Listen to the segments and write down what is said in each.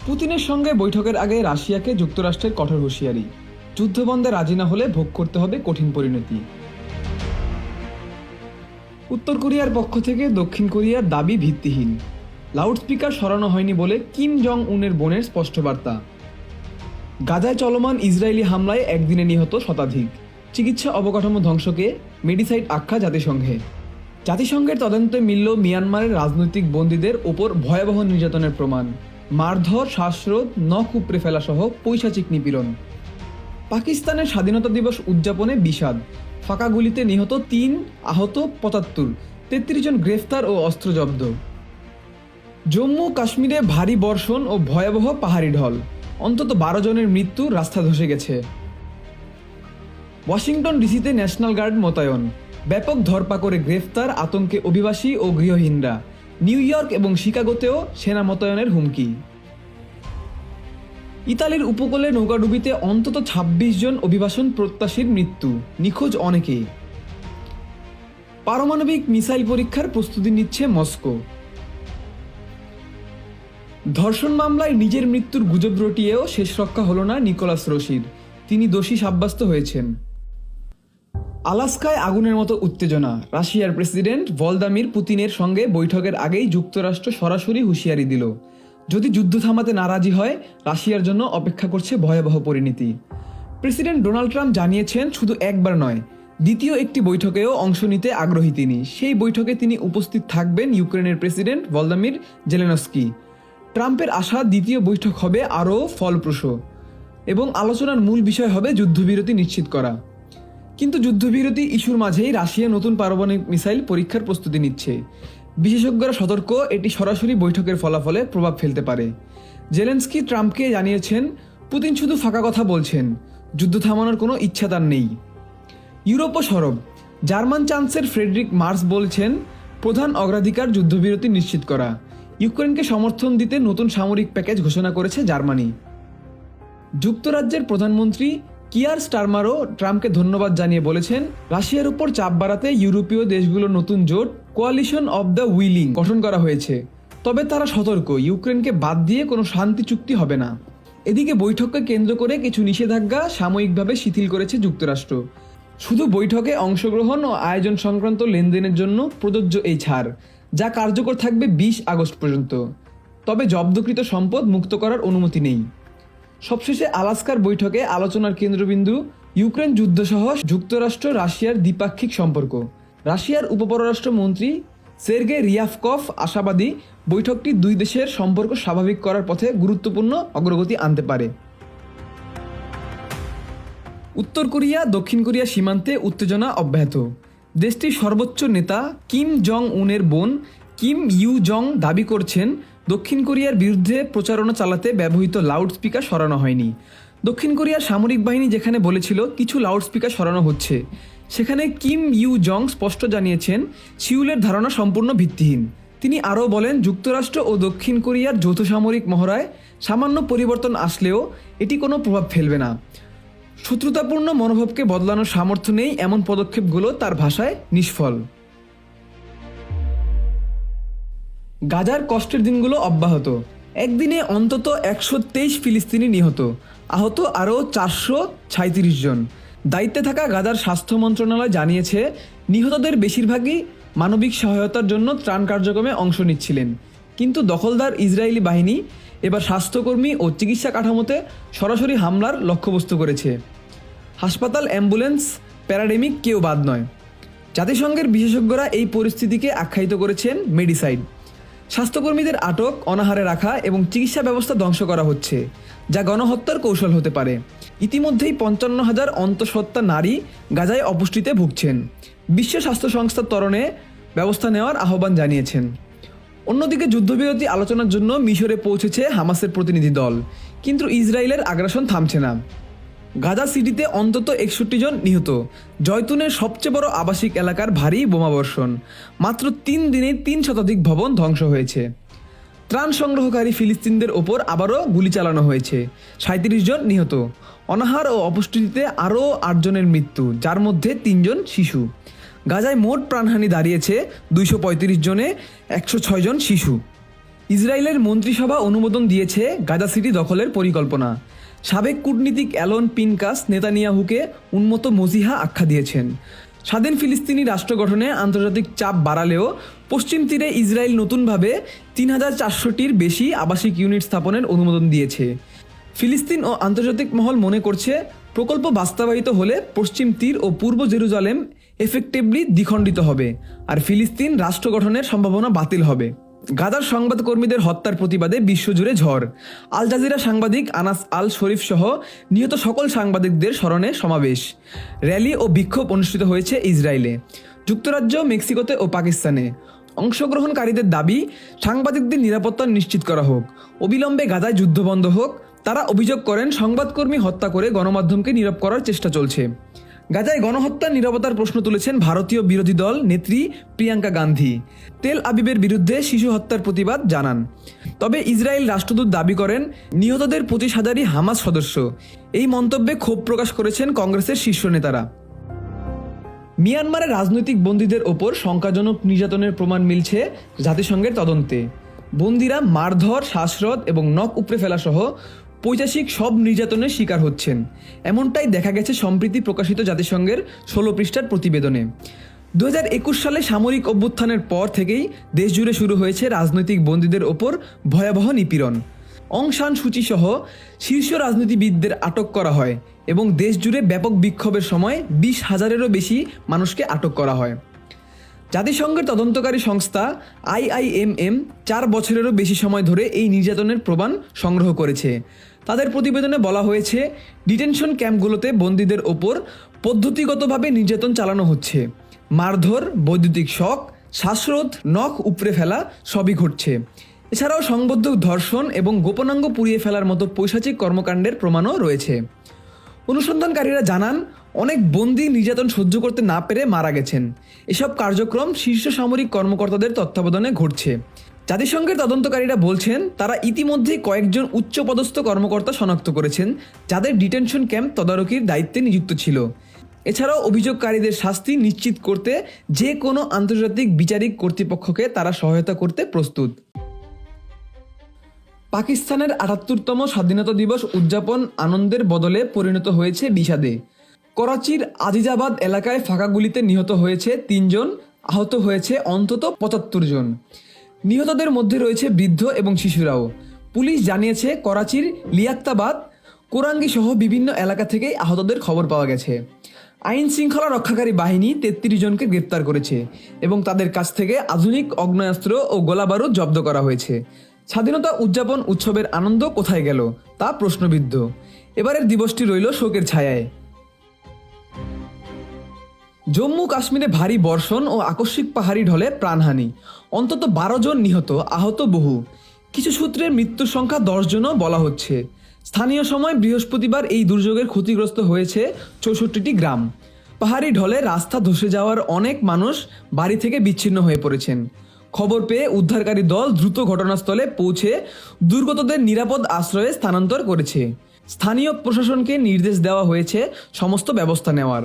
পুতিনের সঙ্গে বৈঠকের আগে রাশিয়াকে যুক্তরাষ্ট্রের কঠোর হুঁশিয়ারি, যুদ্ধবন্ধে রাজি না হলে ভোগ করতে হবে কঠিন পরিণতি। উত্তর কোরিয়ার পক্ষ থেকে দক্ষিণ কোরিয়ার দাবি ভিত্তিহীন, লাউডস্পিকার সরানো হয়নি বলে কিম জং উনের বোনের স্পষ্ট বার্তা। গাজায় চলমান ইসরায়েলি হামলায় একদিনে নিহত শতাধিক, চিকিৎসা অবকাঠামো ধ্বংসকে মেডিসাইড আখ্যা জাতিসংঘে। জাতিসংঘের তদন্তে মিলল মিয়ানমারের রাজনৈতিক বন্দীদের ওপর ভয়াবহ নির্যাতনের প্রমাণ, মারধর, শ্বাসরোধ, নখ উপড়ে ফেলা সহ পৈশাচিক নিপীড়ন। পাকিস্তানের স্বাধীনতা দিবস উদযাপনে বিষাদ, ফাঁকা গুলিতে নিহত ৩, আহত ৭৫, ৩৩ জন গ্রেফতার ও অস্ত্র জব্দ। জম্মু কাশ্মীরে ভারী বর্ষণ ও ভয়াবহ পাহাড়ি ঢল, অন্তত ১২ জনের মৃত্যু, রাস্তা ধসে গেছে। ওয়াশিংটন ডিসিতে ন্যাশনাল গার্ড মোতায়েন, ব্যাপক ধরপাকড়ে গ্রেফতার, আতঙ্কে অভিবাসী ও গৃহহীনরা। নিউ ইয়র্ক এবং শিকাগোতেও সেনা মোতায়েনের হুমকি। ইতালির উপকূলে নৌকাডুবিতে অন্তত ২৬ জন অভিবাসন প্রত্যাশীর মৃত্যু, নিখোঁজ অনেকেই। পারমাণবিক মিসাইল পরীক্ষার প্রস্তুতি নিচ্ছে মস্কো। ধর্ষণ মামলায় নিজের মৃত্যুর গুজব রটিয়েও শেষ রক্ষা হল না নিকোলাস রশির, তিনি দোষী সাব্যস্ত হয়েছেন। আলাস্কায় আগুনের মতো উত্তেজনা, রাশিয়ার প্রেসিডেন্ট ভলদামির পুতিনের সঙ্গে বৈঠকের আগেই যুক্তরাষ্ট্র সরাসরি হুঁশিয়ারি দিল, যদি যুদ্ধ থামাতে নারাজি হয় রাশিয়ার জন্য অপেক্ষা করছে ভয়াবহ পরিণতি। প্রেসিডেন্ট ডোনাল্ড ট্রাম্প জানিয়েছেন শুধু একবার নয়, দ্বিতীয় একটি বৈঠকেও অংশ নিতে আগ্রহী তিনি। সেই বৈঠকে তিনি উপস্থিত থাকবেন ইউক্রেনের প্রেসিডেন্ট ভলদামির জেলেনস্কি। ট্রাম্পের আশা দ্বিতীয় বৈঠক হবে আরও ফলপ্রসূ এবং আলোচনার মূল বিষয় হবে যুদ্ধবিরতি নিশ্চিত করা। কিন্তু যুদ্ধবিরতি ইস্যুর মাঝেই রাশিয়া নতুন পারমাণবিক মিসাইল পরীক্ষার প্রস্তুতি নিচ্ছে। বিশেষজ্ঞরা সতর্ক, এটি সরাসরি বৈঠকের ফলাফলে প্রভাব ফেলতে পারে। জেলেনস্কি ট্রাম্পকে জানিয়েছেন পুতিন শুধু ফাঁকা কথা বলছেন, যুদ্ধ থামানোর কোনো ইচ্ছা তার নেই। ইউরোপও সরব, জার্মান চ্যান্সেলর ফ্রেডরিক মার্স বলছেন প্রধান অগ্রাধিকার যুদ্ধবিরতি নিশ্চিত করা। ইউক্রেনকে সমর্থন দিতে নতুন সামরিক প্যাকেজ ঘোষণা করেছে জার্মানি। যুক্তরাজ্যের প্রধানমন্ত্রী কিয়ার স্টারমারও ট্রাম্পকে ধন্যবাদ জানিয়ে বলেছেন রাশিয়ার উপর চাপ বাড়াতে ইউরোপীয় দেশগুলোর নতুন জোট কোয়ালিশন অব দ্য উইলিং গঠন করা হয়েছে। তবে তারা সতর্ক, ইউক্রেনকে বাদ দিয়ে কোনো শান্তি চুক্তি হবে না। এদিকে বৈঠককে কেন্দ্র করে কিছু নিষেধাজ্ঞা সাময়িকভাবে শিথিল করেছে যুক্তরাষ্ট্র। শুধু বৈঠকে অংশগ্রহণ ও আয়োজন সংক্রান্ত লেনদেনের জন্য প্রযোজ্য এই ছাড়, যা কার্যকর থাকবে ২০ আগস্ট পর্যন্ত। তবে জব্দকৃত সম্পদ মুক্ত করার অনুমতি নেই। সবশেষে আলাস্কার বৈঠকে আলোচনার কেন্দ্রবিন্দু ইউক্রেন যুদ্ধসহ যুক্তরাষ্ট্র রাশিয়ার দ্বিপাক্ষিক সম্পর্ক। রাশিয়ার উপপররাষ্ট্রমন্ত্রী সের্গেই রিয়াফকভ আশাবাদী বৈঠকটি দুই দেশের সম্পর্ক স্বাভাবিক করার পথে গুরুত্বপূর্ণ অগ্রগতি আনতে পারে। উত্তর কোরিয়া দক্ষিণ কোরিয়া সীমান্তে উত্তেজনা অব্যাহত। দেশটির সর্বোচ্চ নেতা কিম জং উনের বোন কিম ইউ জং দাবি করছেন দক্ষিণ কোরিয়ার বিরুদ্ধে প্রচারণা চালাতে ব্যবহৃত লাউডস্পিকার সরানো হয়নি। দক্ষিণ কোরিয়ার সামরিক বাহিনী যেখানে বলেছিল কিছু লাউডস্পিকার সরানো হচ্ছে, সেখানে কিম ইউ জং স্পষ্ট জানিয়েছেন সিউলের ধারণা সম্পূর্ণ ভিত্তিহীন। তিনি আরও বলেন যুক্তরাষ্ট্র ও দক্ষিণ কোরিয়ার যৌথ সামরিক মহড়ায় সামান্য পরিবর্তন আসলেও এটি কোনো প্রভাব ফেলবে না। শত্রুতাপূর্ণ মনোভাবকে বদলানোর সামর্থ্য নেই এমন পদক্ষেপগুলো তার ভাষায় নিষ্ফল। গাজার কষ্টের দিনগুলো অব্যাহত। একদিনে অন্তত ১২৩ ফিলিস্তিনি নিহত, আহত আরও ৪৩৭ জন। দায়িত্বে থাকা গাজার স্বাস্থ্য মন্ত্রণালয় জানিয়েছে নিহতদের বেশিরভাগই মানবিক সহায়তার জন্য ত্রাণ কার্যক্রমে অংশ নিচ্ছিলেন। কিন্তু দখলদার ইসরায়েলি বাহিনী এবার স্বাস্থ্যকর্মী ও চিকিৎসা কাঠামোতে সরাসরি হামলার লক্ষ্যবস্তু করেছে। হাসপাতাল, অ্যাম্বুলেন্স, প্যারাডেমিক কেউ বাদ নয়। জাতিসংঘের বিশেষজ্ঞরা এই পরিস্থিতিকে আখ্যায়িত করেছেন মেডিসাইড। স্বাস্থ্যকর্মীদের আটক, অনাহারে রাখা এবং চিকিৎসা ব্যবস্থা ধ্বংস করা হচ্ছে, যা গণহত্যার কৌশল হতে পারে। ইতিমধ্যেই ৫৫,০০০ অন্তঃসত্ত্বা নারী গাজায় অপুষ্টিতে ভুগছেন। বিশ্ব স্বাস্থ্য সংস্থা ত্বরণে ব্যবস্থা নেওয়ার আহ্বান জানিয়েছেন। অন্যদিকে যুদ্ধবিরতি আলোচনার জন্য মিশরে পৌঁছেছে হামাসের প্রতিনিধি দল, কিন্তু ইসরায়েলের আগ্রাসন থামছে না। গাজা সিটিতে অন্তত ৬১ জন নিহত, জয়তুনের সবচেয়ে বড় আবাসিক এলাকার ভারী বোমাবর্ষণ, মাত্র ৩ দিনে ৩ শতাধিক ভবন ধ্বংস হয়েছে। ত্রাণ সংগ্রহকারী ফিলিস্তিনদের ওপর আবারও গুলি চালানো হয়েছে, ৩৭ জন নিহত। অনাহার ও অপুষ্টিতে আরও ৮ জনের মৃত্যু, যার মধ্যে ৩ জন শিশু। গাজায় মোট প্রাণহানি দাঁড়িয়েছে ২৩৫ জনে, ১০৬ জন শিশু। ইসরায়েলের মন্ত্রিসভা অনুমোদন দিয়েছে গাজা সিটি দখলের পরিকল্পনা। সাবেক কূটনীতিক অ্যালন পিনকাস নেতানিয়াহুকে উন্মত্ত মজিহা আখ্যা দিয়েছেন। স্বাধীন ফিলিস্তিনি রাষ্ট্র গঠনে আন্তর্জাতিক চাপ বাড়ালেও পশ্চিম তীরে ইসরায়েল নতুনভাবে ৩,৪০০টির বেশি আবাসিক ইউনিট স্থাপনের অনুমোদন দিয়েছে। ফিলিস্তিন ও আন্তর্জাতিক মহল মনে করছে, প্রকল্প বাস্তবায়িত হলে পশ্চিম তীর ও পূর্ব জেরুজালেম এফেক্টিভলি দ্বিখণ্ডিত হবে, আর ফিলিস্তিন রাষ্ট্র গঠনের সম্ভাবনা বাতিল হবে। গাজার সংবাদকর্মীদের হত্যার প্রতিবাদে বিশ্বজুড়ে ঝড়। আল জাজিরা সাংবাদিক আনাস আল শরীফ সহ নিহত সকল সাংবাদিকদের স্মরণে সমাবেশ, র্যালি ও বিক্ষোভ অনুষ্ঠিত হয়েছে ইসরায়েলে, যুক্তরাজ্য, মেক্সিকোতে ও পাকিস্তানে। অংশগ্রহণকারীদের দাবি, সাংবাদিকদের নিরাপত্তা নিশ্চিত করা হোক, অবিলম্বে গাজায় যুদ্ধ বন্ধ হোক। তারা অভিযোগ করেন, সংবাদকর্মী হত্যা করে গণমাধ্যমকে নীরব করার চেষ্টা চলছে। গাজায় গণহত্যার নীরবতার প্রশ্ন তুলেছেন ভারতীয় বিরোধী দল নেত্রী প্রিয়াঙ্কা গান্ধী। তেল আবিবের বিরুদ্ধে শিশু হত্যার প্রতিবাদ জানান। তবে ইসরায়েল রাষ্ট্রদূত দাবি করেন, নিহতদের 25,000ই হামাস সদস্য। এই মন্তব্যে ক্ষোভ প্রকাশ করেছেন কংগ্রেসের শীর্ষ নেতারা। মিয়ানমারের রাজনৈতিক বন্দীদের ওপর শঙ্কাজনক নির্যাতনের প্রমাণ মিলছে জাতিসংঘের তদন্তে। বন্দীরা মারধর, শ্বাসরোধ এবং নখ উপড়ে ফেলা সহ পৈশাচিক সব নির্যাতনের শিকার হচ্ছেন, এমনটাই দেখা গেছে সম্প্রতি প্রকাশিত জাতিসংঘের 16 পৃষ্ঠার প্রতিবেদনে। 2021 সালে সামরিক অভ্যুত্থানের পর থেকেই দেশজুড়ে শুরু হয়েছে রাজনৈতিক বন্দীদের ওপর ভয়াবহ নিপীড়ন। অং সান সুচি সহ শীর্ষ রাজনীতিবিদদের আটক করা হয় এবং দেশজুড়ে ব্যাপক বিক্ষোভের সময় 20,000-এরও বেশি মানুষকে আটক করা হয়। জাতিসংঘের তদন্তকারী সংস্থা IIMM 4 বছরেরও বেশি সময় ধরে এই নির্যাতনের প্রমাণ সংগ্রহ করেছে। তাদের প্রতিবেদনে বলা হয়েছে, ডিটেনশন ক্যাম্পগুলোতে বন্দীদের ওপর পদ্ধতিগতভাবে নির্যাতন চালানো হচ্ছে। মারধর, বৈদ্যুতিক শক, শ্বাসরোধ, নখ উপড়ে ফেলা সবই ঘটছে। এছাড়াও সংবদ্ধ ধর্ষণ এবং গোপনাঙ্গ পুড়িয়ে ফেলার মতো পৈশাচিক কর্মকাণ্ডের প্রমাণও রয়েছে। অনুসন্ধানকারীরা জানান, অনেক বন্দী নির্যাতন সহ্য করতে না পেরে মারা গেছেন। এসব কার্যক্রম শীর্ষ সামরিক কর্মকর্তাদের তত্ত্বাবধানে ঘটছে। জাতিসংঘের তদন্তকারীরা বলছেন, তারা ইতিমধ্যেই কয়েকজন উচ্চপদস্থ কর্মকর্তা শনাক্ত করেছেন, যাদের ডিটেনশন ক্যাম্প তদারকির দায়িত্বে নিযুক্ত ছিল। এছাড়াও অভিযোগকারীদের শাস্তি নিশ্চিত করতে যে কোনো আন্তর্জাতিক বিচারিক কর্তৃপক্ষকে তারা সহায়তা করতে প্রস্তুত। পাকিস্তানের ৭৮তম স্বাধীনতা দিবস উদযাপন আনন্দের বদলে পরিণত হয়েছে বিষাদে। করাচির আজিজাবাদ এলাকায় ফাঁকা গুলিতে নিহত হয়েছে 3 জন, আহত হয়েছে অন্তত 75 জন। নিহতদের মধ্যে রয়েছে বৃদ্ধ এবং শিশুরাও। পুলিশ জানিয়েছে, করাচির লিয়াক্তাবাদ, কোরাঙ্গি সহ বিভিন্ন এলাকা থেকে আহতদের খবর পাওয়া গেছে। আইন শৃঙ্খলা রক্ষাকারী বাহিনী 33 জনকে গ্রেপ্তার করেছে এবং তাদের কাছ থেকে আধুনিক আগ্নেয়াস্ত্র ও গোলাবারুদ জব্দ করা হয়েছে। স্বাধীনতা উদযাপন উৎসবের আনন্দ কোথায় গেল তা প্রশ্নবিদ্ধ। এবারের দিবসটি রইল শোকের ছায়ায়। জম্মু কাশ্মীরে ভারী বর্ষণ ও আকস্মিক পাহাড়ি ঢলে প্রাণহানি, অন্তত 12 জন নিহত, আহত বহু। কিছু সূত্রের মৃত্যুর সংখ্যা 10 জনও বলা হচ্ছে। স্থানীয় সময় বৃহস্পতিবার এই দুর্যোগের ক্ষতিগ্রস্ত হয়েছে 64টি গ্রাম। পাহাড়ি ঢলে রাস্তা ধসে যাওয়ার অনেক মানুষ বাড়ি থেকে বিচ্ছিন্ন হয়ে পড়েছেন। খবর পেয়ে উদ্ধারকারী দল দ্রুত ঘটনাস্থলে পৌঁছে দুর্গতদের নিরাপদ আশ্রয়ে স্থানান্তর করেছে। স্থানীয় প্রশাসনকে নির্দেশ দেওয়া হয়েছে সমস্ত ব্যবস্থা নেওয়ার।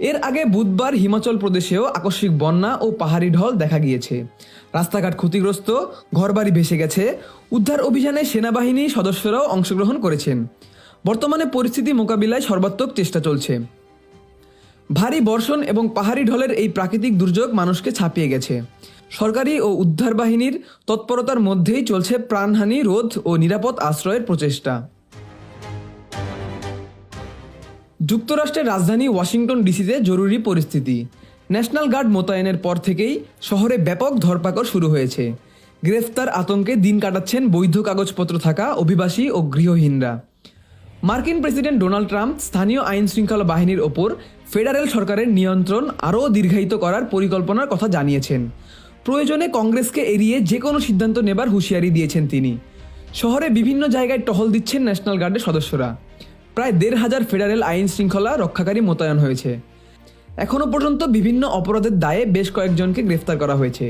এর আগে বুধবার হিমাচল প্রদেশেও আকস্মিক বন্যা ও পাহাড়ি ঢল দেখা গিয়েছে। রাস্তাঘাট ক্ষতিগ্রস্ত, ঘরবাড়ি ভেসে গেছে। উদ্ধার অভিযানে সেনাবাহিনী সদস্যরাও অংশগ্রহণ করেছেন। বর্তমানে পরিস্থিতি মোকাবিলায় সর্বাত্মক চেষ্টা চলছে। ভারী বর্ষণ এবং পাহাড়ি ঢলের এই প্রাকৃতিক দুর্যোগ মানুষকে ছাপিয়ে গেছে। সরকারি ও উদ্ধার বাহিনীর তৎপরতার মধ্যেই চলছে প্রাণহানি রোধ ও নিরাপদ আশ্রয়ের প্রচেষ্টা। যুক্তরাষ্ট্রের রাজধানী ওয়াশিংটন ডিসিতে জরুরি পরিস্থিতি। ন্যাশনাল গার্ড মোতায়েনের পর থেকেই শহরে ব্যাপক ধরপাকড় শুরু হয়েছে। গ্রেফতার আতঙ্কে দিন কাটাচ্ছেন বৈধ কাগজপত্র থাকা অভিবাসী ও গৃহহীনরা। মার্কিন প্রেসিডেন্ট ডোনাল্ড ট্রাম্প স্থানীয় আইন শৃঙ্খলা বাহিনীর ওপর ফেডারেল সরকারের নিয়ন্ত্রণ আরও দীর্ঘায়িত করার পরিকল্পনার কথা জানিয়েছেন। প্রয়োজনে কংগ্রেসকে এড়িয়ে যে কোনো সিদ্ধান্ত নেবার হুঁশিয়ারি দিয়েছেন তিনি। শহরে বিভিন্ন জায়গায় টহল দিচ্ছেন ন্যাশনাল গার্ডের সদস্যরা। প্রায় 1,500 ফেডারেল আইন শৃঙ্খলা রক্ষাকারী মোতায়েন হয়েছে। এখনও পর্যন্ত বিভিন্ন অপরাধের দায়ে বেশ কয়েকজনকে গ্রেফতার করা হয়েছে।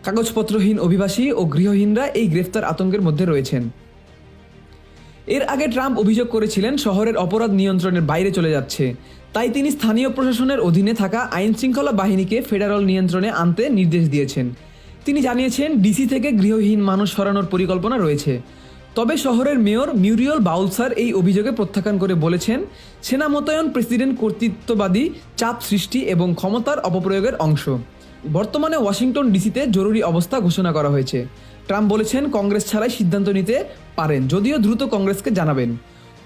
কাগজপত্রহীন অভিবাসী ও গৃহহীনরা এই গ্রেফতার আতঙ্কের মধ্যে রয়েছেন। এর আগে ট্রাম্প অভিযোগ করেছিলেন, শহরের অপরাধ নিয়ন্ত্রণের বাইরে চলে যাচ্ছে। তাই তিনি স্থানীয় প্রশাসনের অধীনে থাকা আইন শৃঙ্খলা বাহিনীকে ফেডারেল নিয়ন্ত্রণে আনতে নির্দেশ দিয়েছেন। তিনি জানিয়েছেন ডিসি থেকে গৃহহীন মানুষ সরানোর পরিকল্পনা রয়েছে। তবে শহরের মেয়র মিউরিয়েল বাউলসার এই অভিযোগে প্রত্যাখ্যান করে বলেছেন, সেনা মোতায়েন প্রেসিডেন্ট কর্তৃত্ববাদী চাপ সৃষ্টি এবং ক্ষমতার অপপ্রয়োগের অংশ। বর্তমানে ওয়াশিংটন ডিসিতে জরুরি অবস্থা ঘোষণা করা হয়েছে। ট্রাম্প বলেছেন কংগ্রেস ছাড়াই সিদ্ধান্ত নিতে পারেন, যদিও দ্রুত কংগ্রেসকে জানাবেন।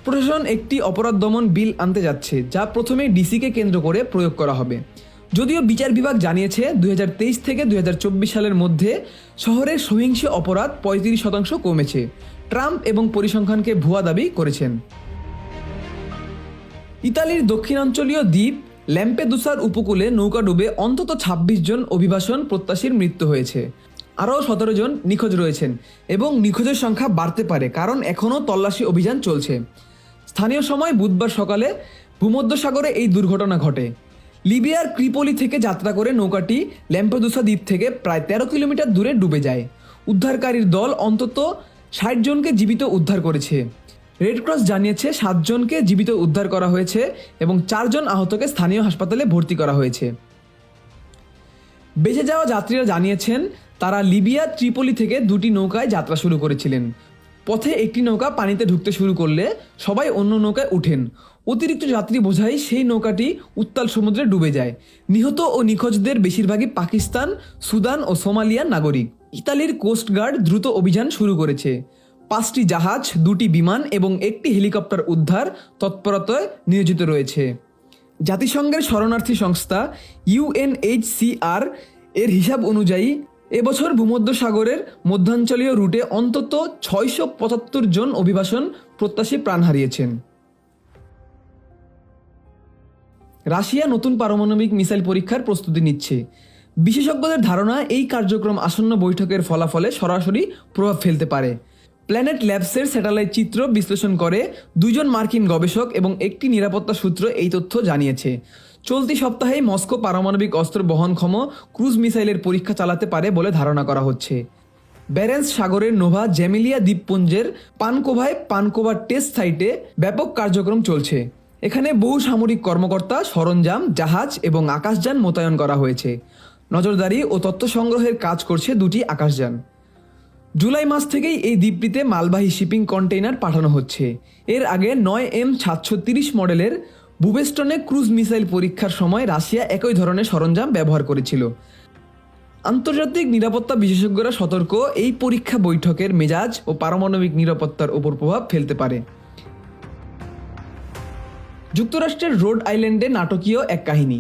প্রশাসন একটি অপরাধ দমন বিল আনতে যাচ্ছে, যা প্রথমে ডিসিকে কেন্দ্র করে প্রয়োগ করা হবে। যদিও বিচার বিভাগ জানিয়েছে 2023 থেকে 2024 সালের মধ্যে শহরের সহিংস অপরাধ 35% কমেছে। ট্রাম্প এবং পরিসংখ্যানকে ভুয়া দাবি করেছেন। ইতালির দক্ষিণাঞ্চলীয় দ্বীপ ল্যাম্পেদুসার উপকূলে নৌকা ডুবে অন্তত 26 জন অভিবাসন প্রত্যাশীর মৃত্যু হয়েছে। আরও 17 জন নিখোঁজ রয়েছেন এবং নিখোঁজের সংখ্যা বাড়তে পারে, কারণ এখনও তল্লাশি অভিযান চলছে। স্থানীয় সময় বুধবার সকালে ভূমধ্যসাগরে এই দুর্ঘটনা ঘটে। লিবিয়ার ক্রিপোলি থেকে যাত্রা করে নৌকাটি ল্যাম্পেদুসা দ্বীপ থেকে প্রায় 13 কিলোমিটার দূরে ডুবে যায়। উদ্ধারকারীর দল অন্তত 60 জনকে জীবিত উদ্ধার করেছে। রেড ক্রস জানিয়েছে 7 জনকে জীবিত উদ্ধার করা হয়েছে এবং 4 জন আহতকে স্থানীয় হাসপাতালে ভর্তি করা হয়েছে। বেঁচে যাওয়া যাত্রীরা জানিয়েছেন তারা লিবিয়া ত্রিপোলি থেকে 2টি নৌকায় যাত্রা শুরু করেছিলেন। পথে একটি নৌকা পানিতে ঢুকতে শুরু করলে সবাই অন্য নৌকায় উঠেন। অতিরিক্ত যাত্রী বোঝাই সেই নৌকাটি উত্তাল সমুদ্রে ডুবে যায়। নিহত ও নিখোঁজদের বেশিরভাগই পাকিস্তান, সুদান ও সোমালিয়ার নাগরিক। ইতালির কোস্টগার্ড দ্রুত অভিযান শুরু করেছে। 5টি জাহাজ, 2টি বিমান এবং 1টি হেলিকপ্টার উদ্ধার তৎপরতায় নিয়োজিত রয়েছে। জাতিসংঘের শরণার্থী সংস্থা UNHCR এর হিসাব অনুযায়ী এবছর ভূমধ্যসাগরের মধ্যাঞ্চলীয় রুটে অন্তত 675 জন অভিবাসন প্রত্যাশী প্রাণ হারিয়েছেন। রাশিয়া নতুন পারমাণবিক মিসাইল পরীক্ষার প্রস্তুতি নিচ্ছে। বিশেষজ্ঞদের ধারণা এই কার্যক্রম আসন্ন বৈঠকের ফলাফলে সরাসরি প্রভাব ফেলতে পারে। প্ল্যানেট ল্যাবসের স্যাটেলাইট চিত্র বিশ্লেষণ করে 2 জন মার্কিন গবেষক এবং একটি নিরাপত্তা সূত্র এই তথ্য জানিয়েছে। চলতি সপ্তাহেই মস্কো পারমাণবিক অস্ত্র বহনক্ষম ক্রুজ মিসাইলের পরীক্ষা চালাতে পারে বলে ধারণা করা হচ্ছে। ব্যারেন্স সাগরের নোভা জেমিলিয়া দ্বীপপুঞ্জের পানকোভা টেস্ট সাইটে ব্যাপক কার্যক্রম চলছে। এখানে বহু সামরিক কর্মকর্তা, সরঞ্জাম, জাহাজ এবং আকাশযান মোতায়েন করা হয়েছে। নজরদারি ও তথ্য সংগ্রহের কাজ করছে 2টি আকাশযান। জুলাই মাস থেকেই এই দ্বীপটিতে মালবাহী শিপিং কন্টেইনার পাঠানো হচ্ছে। এর আগে 9M730 মডেলের বুবেস্টনে ক্রুজ মিসাইল পরীক্ষার সময় রাশিয়া একই ধরনের সরঞ্জাম ব্যবহার করেছিল। আন্তর্জাতিক নিরাপত্তা বিশেষজ্ঞরা সতর্ক, এই পরীক্ষা বৈঠকের মেজাজ ও পারমাণবিক নিরাপত্তার উপর প্রভাব ফেলতে পারে। যুক্তরাষ্ট্রের রোড আইল্যান্ডে নাটকীয় এক কাহিনী।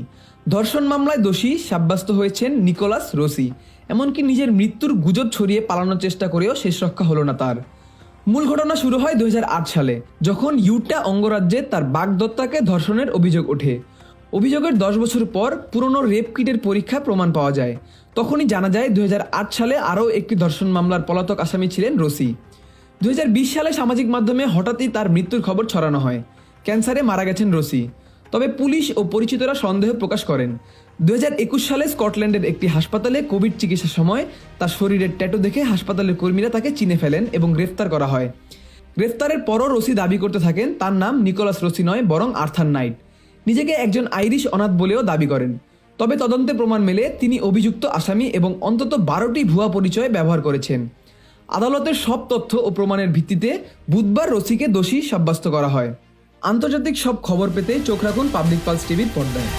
ধর্ষণ মামলায় দোষী সাব্যস্ত হয়েছেন নিকোলাস রোসি। এমনকি নিজের মৃত্যুর গুজব ছড়িয়ে পালানোর চেষ্টা করেও শেষ রক্ষা হলো না তার। মূল ঘটনা শুরু হয় 2008 সালে, যখন ইউটা অঙ্গরাজ্যে তার বাগদত্তাকে ধর্ষণের অভিযোগ ওঠে। অভিযোগের 10 বছর পর পুরনো রেপ কিটের পরীক্ষা প্রমাণ পাওয়া যায়। তখনই জানা যায় 2008 সালে আরও একটি ধর্ষণ মামলার পলাতক আসামি ছিলেন রোসি। 2020 সালে সামাজিক মাধ্যমে হঠাৎই তার মৃত্যুর খবর ছড়ানো হয়। ক্যান্সারে মারা গেছেন রোসি। তবে পুলিশ ও পরিচিতরা সন্দেহ প্রকাশ করেন। 2021 সালে স্কটল্যান্ডের একটি হাসপাতালে কোভিড চিকিৎসার সময় তার শরীরের ট্যাটু দেখে হাসপাতালের কর্মীরা তাকে চিনে ফেলেন এবং গ্রেফতার করা হয়। গ্রেফতারের পরও রোসি দাবি করতে থাকেন তার নাম নিকোলাস রোসি নয়, বরং আর্থার নাইট। নিজেকে একজন আইরিশ অনাথ বলেও দাবি করেন। তবে তদন্তে প্রমাণ মেলে তিনি অভিযুক্ত আসামি এবং অন্তত 12টি ভুয়া পরিচয় ব্যবহার করেছেন। আদালতের সব তথ্য ও প্রমাণের ভিত্তিতে বুধবার রোসিকে দোষী সাব্যস্ত করা হয়। আন্তর্জাতিক সব খবর পেতে চোখ রাখুন পাবলিক পালস টিভির পর্দায়।